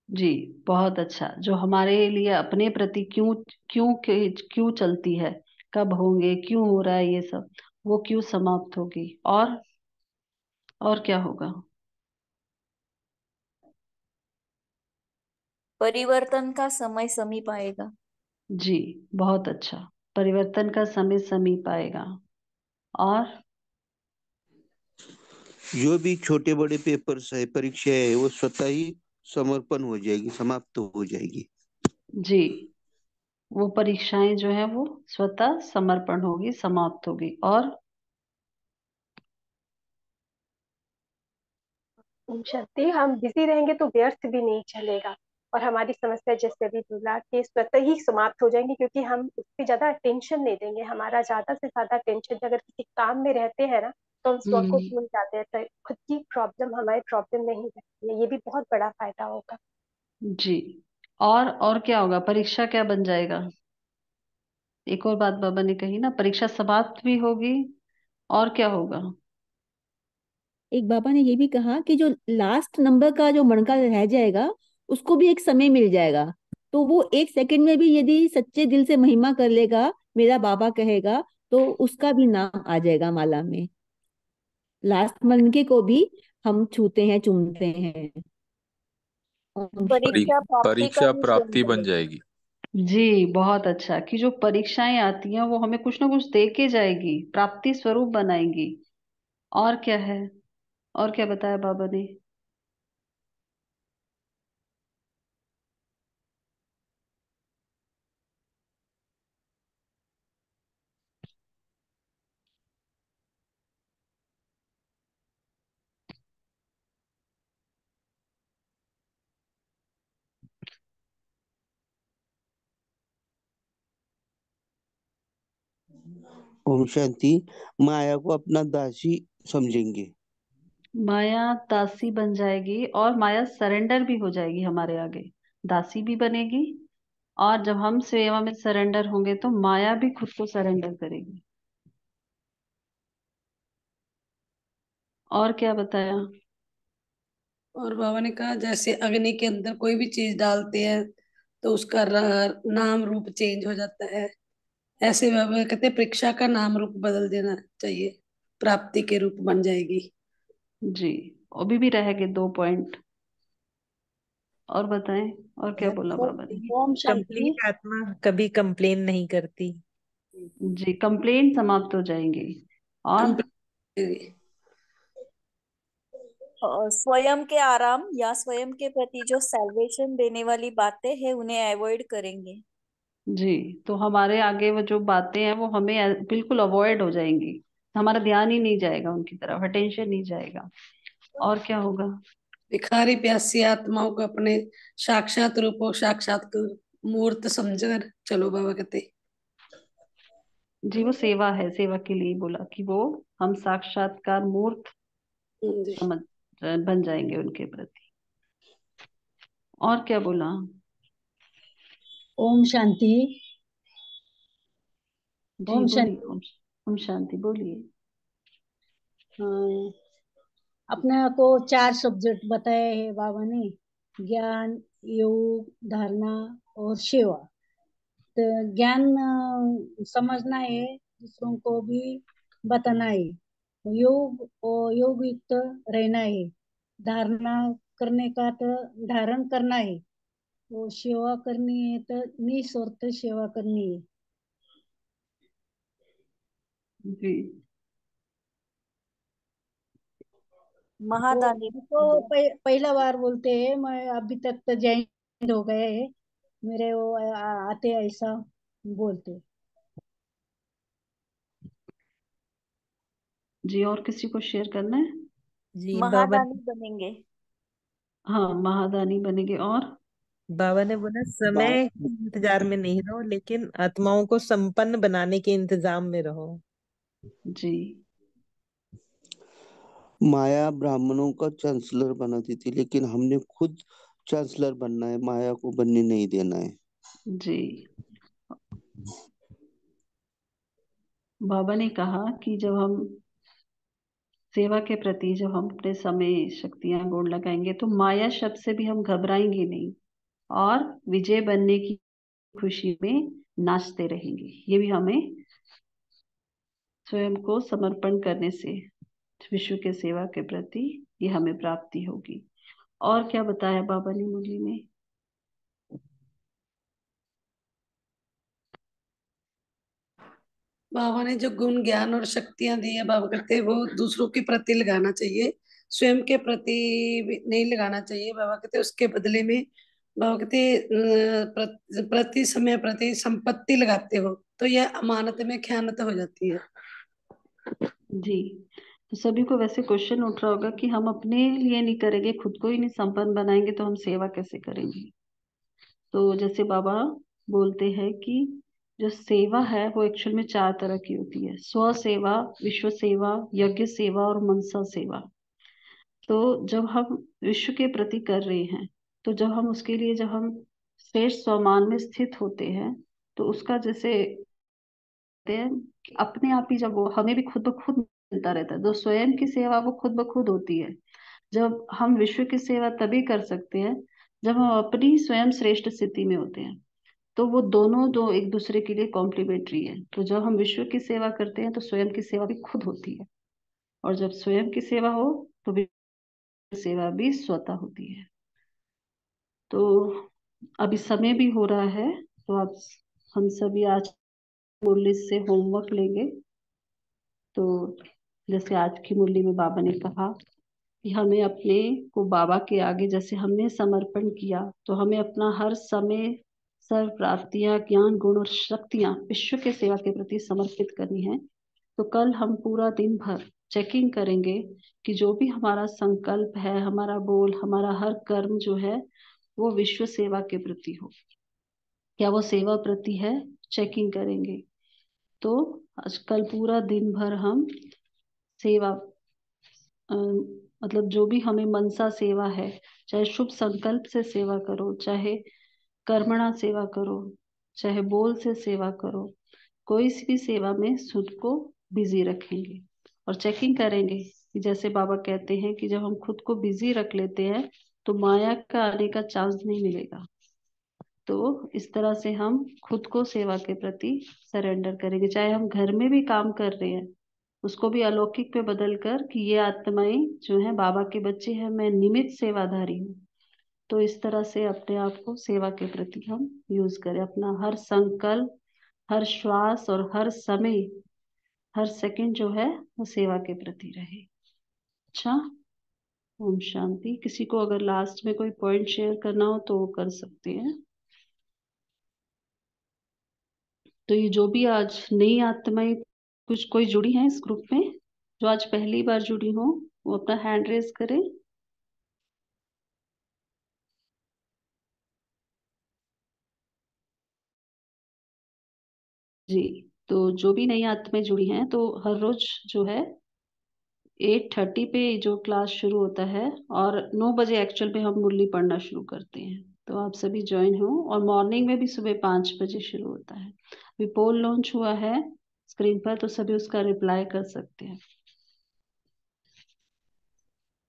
Speaker 1: जी बहुत अच्छा। जो हमारे लिए अपने प्रति क्यों क्यों क्यों चलती है, कब होंगे, क्यों हो रहा है ये सब, वो क्यों समाप्त होगी। और क्या होगा?
Speaker 8: परिवर्तन का समय समीप आएगा।
Speaker 1: जी बहुत अच्छा। परिवर्तन का समय समीप आएगा। और
Speaker 5: जो भी छोटे बड़े पेपर्स है, परीक्षा है, वो स्वतः ही समर्पण हो जाएगी, समाप्त हो जाएगी।
Speaker 1: जी, वो परीक्षाएं जो है वो स्वतः समर्पण होगी, समाप्त होगी। और
Speaker 7: ओम शांति। हम बिजी रहेंगे तो व्यर्थ भी नहीं चलेगा और हमारी समस्या जैसे अभी बोला कि स्वतः ही समाप्त हो जाएंगी, क्योंकि हम उस पर ज्यादा टेंशन नहीं देंगे। हमारा ज्यादा से ज्यादा टेंशन अगर किसी काम में रहते हैं ना तो हम स्व को
Speaker 1: हम्म,
Speaker 7: भूल जाते हैं, तो खुद की प्रॉब्लम हमारी प्रॉब्लम नहीं रहती है। ये भी बहुत बड़ा फायदा होगा।
Speaker 1: जी। और क्या होगा? परीक्षा क्या बन जाएगा? एक और बात बाबा ने कही ना, परीक्षा समाप्त भी होगी। और क्या होगा?
Speaker 3: एक बाबा ने ये भी कहा कि जो लास्ट नंबर का जो मणका रह जाएगा उसको भी एक समय मिल जाएगा। तो वो 1 सेकंड में भी यदि सच्चे दिल से महिमा कर लेगा, मेरा बाबा कहेगा, तो उसका भी नाम आ जाएगा माला में। लास्ट मनके को भी हम छूते हैं, चूमते हैं। ओम शांति।
Speaker 8: परीक्षा प्राप्ति का
Speaker 9: परीक्षा
Speaker 8: भी स्वयं
Speaker 9: प्राप्ति बन
Speaker 8: करेंगे।
Speaker 9: जाएगी।
Speaker 1: जी, बहुत अच्छा कि जो परीक्षाएं आती हैं वो हमें कुछ ना कुछ दे के जाएगी, प्राप्ति स्वरूप बनाएंगी। और क्या है? और क्या बताया बाबा ने?
Speaker 5: ओम शांति। माया को अपना दासी समझेंगे।
Speaker 1: माया दासी बन जाएगी और माया सरेंडर भी हो जाएगी हमारे आगे। दासी भी बनेगी, और जब हम सेवा में सरेंडर होंगे तो माया भी खुद को सरेंडर करेगी। और क्या बताया?
Speaker 10: और बाबा ने कहा जैसे अग्नि के अंदर कोई भी चीज डालते हैं तो उसका नाम रूप चेंज हो जाता है। ऐसे बाबा कहते हैं परीक्षा का नाम रूप बदल देना चाहिए, प्राप्ति के रूप बन जाएगी।
Speaker 1: जी, अभी भी रह गए 2 पॉइंट। और बताएं, और क्या बोला बाबा ने?
Speaker 3: ओम शांति।
Speaker 6: कंप्लीट आत्मा कभी कंप्लेन नहीं करती।
Speaker 1: जी, कंप्लेंट समाप्त हो जाएंगे। और
Speaker 8: और स्वयं के आराम या स्वयं के प्रति जो सैल्वेशन देने वाली बातें हैं उन्हें अवॉइड करेंगे।
Speaker 1: जी, तो हमारे आगे वो जो बातें हैं वो हमें बिल्कुल अवॉइड हो जाएंगी। हमारा ध्यान ही नहीं जाएगा उनकी तरफ, अटेंशन नहीं जाएगा। और क्या होगा?
Speaker 10: भिखारी प्यासी आत्माओं को अपने साक्षात रूपों, साक्षात मूर्त समझकर चलो बाबा कहते।
Speaker 1: जी, वो सेवा है, सेवा के लिए बोला कि वो हम साक्षात्कार मूर्त
Speaker 10: जी।
Speaker 1: समझ बन जाएंगे उनके प्रति। और क्या बोला?
Speaker 3: ओम शांति।
Speaker 1: जी
Speaker 3: ओम
Speaker 1: बोलिए,
Speaker 3: शांति।
Speaker 1: ओम शांति बोलिए।
Speaker 3: हाँ, अपने को 4 सब्जेक्ट बताए हैं बाबा ने, ज्ञान, योग, धारणा और सेवा। तो ज्ञान समझना है, दूसरों को भी बताना है। योग और योग युक्त रहना है। धारणा करने का तो धारण करना है। वो सेवा करनी है तो निस्वार्थ सेवा करनी है।
Speaker 1: जी,
Speaker 3: वो
Speaker 8: महादानी
Speaker 3: तो पहला बार बोलते हैं, मैं अभी तक तो जॉइन हो गए हैं, मेरे वो आते ऐसा बोलते।
Speaker 1: जी, और किसी को शेयर करना है?
Speaker 6: जी बाबा,
Speaker 8: महादानी बनेंगे।
Speaker 1: हाँ, महादानी बनेंगे। और
Speaker 6: बाबा ने बोला समय के इंतजार में नहीं रहो, लेकिन आत्माओं को संपन्न बनाने के इंतजाम में रहो।
Speaker 1: जी,
Speaker 5: माया ब्राह्मणों का चांसलर बनाती थी, लेकिन हमने खुद चांसलर बनना है, माया को बनने नहीं देना है।
Speaker 1: जी, बाबा ने कहा कि जब हम सेवा के प्रति जब हम अपने समय, शक्तियां, गुण लगाएंगे तो माया शब्द से भी हम घबराएंगे नहीं, और विजय बनने की खुशी में नाचते रहेंगे। ये भी हमें स्वयं को समर्पण करने से, विश्व के सेवा के प्रति, ये हमें प्राप्ति होगी। और क्या बताया बाबा ने मुरली में?
Speaker 10: बाबा ने जो गुण, ज्ञान और शक्तियां दी है, बाबा कहते हैं वो दूसरों के प्रति लगाना चाहिए, स्वयं के प्रति नहीं लगाना चाहिए। बाबा कहते हैं उसके बदले में बाबा कहते हैं, प्रति समय प्रति संपत्ति लगाते हो तो यह अमानत में खयानत हो जाती है।
Speaker 1: जी, तो सभी को वैसे क्वेश्चन उठ रहा होगा कि हम अपने लिए नहीं करेंगे, खुद को ही नहीं संपन्न बनाएंगे तो हम सेवा कैसे करेंगे? तो जैसे बाबा बोलते हैं कि जो सेवा है वो एक्चुअल में 4 तरह की होती है: स्व सेवा, विश्व सेवा, यज्ञ सेवा और मनसा सेवा। तो जब हम विश्व के प्रति कर रहे हैं, तो जब हम उसके लिए, जब हम श्रेष्ठ स्वमान में स्थित होते हैं, तो उसका जैसे कहते हैं कि अपने आप ही जब वो हमें भी खुद ब खुद मिलता रहता है। जो स्वयं की सेवा वो खुद ब खुद होती है। जब हम विश्व की सेवा तभी कर सकते हैं जब हम अपनी स्वयं श्रेष्ठ स्थिति में होते हैं। तो वो दोनों दो एक दूसरे के लिए कॉम्प्लीमेंट्री है। तो जब हम विश्व की सेवा करते हैं तो स्वयं की सेवा भी खुद होती है। और जब स्वयं की सेवा हो तो सेवा भी स्वतः होती है। तो अभी समय भी हो रहा है, तो आप हम सभी आज मुरली से होमवर्क लेंगे। तो जैसे आज की मुरली में बाबा ने कहा कि हमें अपने को बाबा के आगे जैसे हमने समर्पण किया, तो हमें अपना हर समय सर्व प्राप्तियां, ज्ञान, गुण और शक्तियां विश्व के सेवा के प्रति समर्पित करनी है। तो कल हम पूरा दिन भर चेकिंग करेंगे कि जो भी हमारा संकल्प है, हमारा बोल, हमारा हर कर्म जो है वो विश्व सेवा के प्रति हो, क्या वो सेवा प्रति है, चेकिंग करेंगे। तो आज कल पूरा दिन भर हम सेवा मतलब जो भी हमें मनसा सेवा है, चाहे शुभ संकल्प से सेवा करो, चाहे कर्मणा सेवा करो, चाहे बोल से सेवा करो, कोई सी भी सेवा में खुद को बिजी रखेंगे और चेकिंग करेंगे कि जैसे बाबा कहते हैं कि जब हम खुद को बिजी रख लेते हैं तो माया का आने का चांस नहीं मिलेगा। तो इस तरह से हम खुद को सेवा के प्रति सरेंडर करेंगे, चाहे हम घर में भी काम कर रहे हैं उसको भी अलौकिक पे बदल कर कि ये आत्माएं जो है बाबा के बच्चे हैं, मैं निमित्त सेवाधारी हूँ। तो इस तरह से अपने आप को सेवा के प्रति हम यूज करें, अपना हर संकल्प, हर श्वास और हर समय, हर सेकंड जो है वो सेवा के प्रति रहे। अच्छा, ओम शांति। किसी को अगर लास्ट में कोई पॉइंट शेयर करना हो तो वो कर सकते हैं। तो ये जो भी आज नई आत्माएं कुछ कोई जुड़ी हैं इस ग्रुप में, जो आज पहली बार जुड़ी हो, वो अपना हैंड रेज करें। जी, तो जो भी नई आत्माएं जुड़ी हैं तो हर रोज जो है 8:30 पे जो क्लास शुरू होता है और 9 बजे एक्चुअल में हम मुरली पढ़ना शुरू करते हैं। तो आप सभी ज्वाइन हो, और मॉर्निंग में भी सुबह 5 बजे शुरू होता है। अभी पोल लॉन्च हुआ है स्क्रीन पर, तो सभी उसका रिप्लाई कर सकते हैं।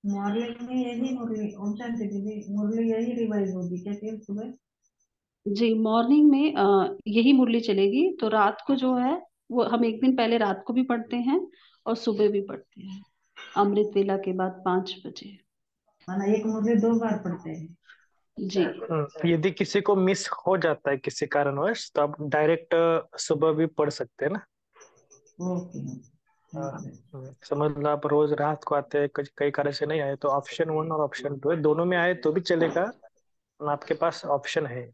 Speaker 9: मॉर्निंग में यही मुरली, ओम शांति दीदी, मुरली यही रिवाइज होगी क्या फिर सुबह?
Speaker 1: जी, मॉर्निंग में यही मुरली चलेगी। तो रात को जो है वो हम एक दिन पहले रात को भी पढ़ते हैं और सुबह भी पढ़ते हैं, अमृत वेला के बाद 5 बजे।
Speaker 9: माना एक मुरली 2 बार पढ़ते हैं?
Speaker 1: जी,
Speaker 11: यदि किसी को मिस हो जाता है किसी कारणवश तो आप डायरेक्ट सुबह भी पढ़ सकते हैं ना।
Speaker 9: ओके।
Speaker 11: समझ लो आप रोज रात को आते हैं, कई कारण से नहीं आए तो ऑप्शन 1 और ऑप्शन 2 है, दोनों में आए तो भी चलेगा, आपके पास ऑप्शन है।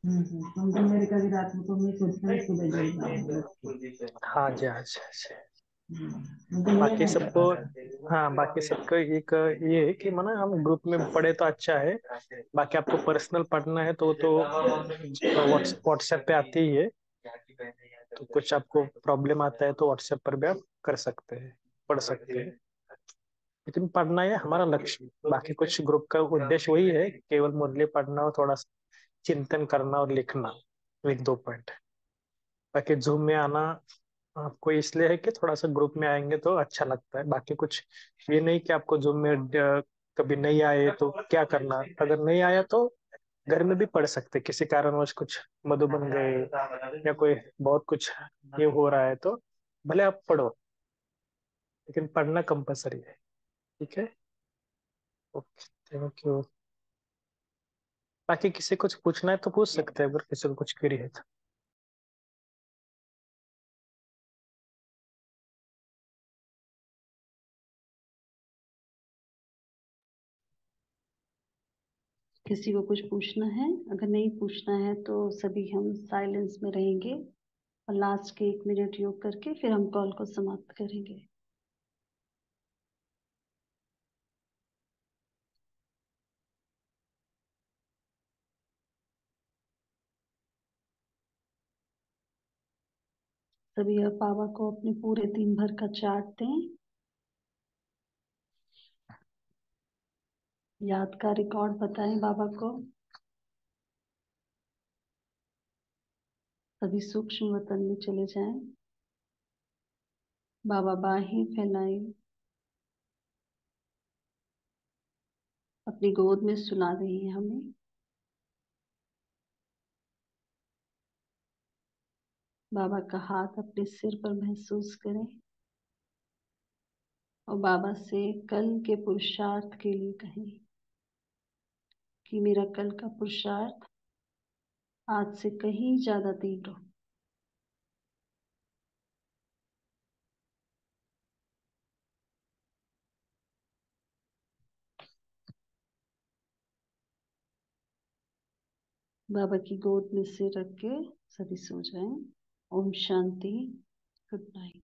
Speaker 9: समझो मेरे कभी रात को मिस होता है, सुबह जल्दी आऊंगा।
Speaker 11: हाँ जी, हाँ जी, हाँ जी।
Speaker 9: मुझे ये
Speaker 11: बाकी
Speaker 9: नहीं
Speaker 11: सबको,
Speaker 9: पता था।
Speaker 11: हाँ बाकी सबको एक ये है कि माना हम ग्रुप में पढ़े तो अच्छा है, बाकी आपको पर्सनल पढ़ना है तो व्हाट्सएप पे आती ही है। तो कुछ आपको प्रॉब्लम आता है तो व्हाट्सएप पर भी आप कर सकते हैं, पढ़ सकते हैं। लेकिन पढ़ना है हमारा लक्ष्य, बाकी कुछ ग्रुप का उद्देश्य वही है, केवल मुरली पढ़ना और थोड़ा सा चिंतन करना और लिखना, 1-2 पॉइंट। बाकी जूम में आना आपको इसलिए है कि थोड़ा सा ग्रुप में आएंगे तो अच्छा लगता है, बाकी कुछ ये नहीं कि आपको जूम में कभी नहीं आए तो क्या करना। अगर नहीं आया तो घर में भी पढ़ सकते, किसी कारणवश कुछ मधुबन गए या कोई बहुत कुछ ये हो रहा है तो भले आप पढ़ो, लेकिन पढ़ना कंपलसरी है। ठीक है, ओके, थैंक यू। बाकी किसी कुछ पूछना है तो पूछ सकते हैं, अगर किसी को कुछ क्वेरी है तो।
Speaker 1: किसी को कुछ पूछना है? अगर नहीं पूछना है तो सभी हम साइलेंस में रहेंगे और लास्ट के 1 मिनट योग करके फिर हम कॉल को समाप्त करेंगे। सभी अब बाबा को अपने पूरे दिन भर का चार्ट दें, याद का रिकॉर्ड बताएं बाबा को। सभी सूक्ष्म वतन में चले जाएं। बाबा बाहें फैलाएं, अपनी गोद में सुला रही है हमें। बाबा का हाथ अपने सिर पर महसूस करें। और बाबा से कल के पुरुषार्थ के लिए कहें कि मेरा कल का पुरुषार्थ आज से कहीं ज्यादा तीव्र हो। बाबा की गोद में सिर रख के सभी सो जाएं। ओम शांति। Good night.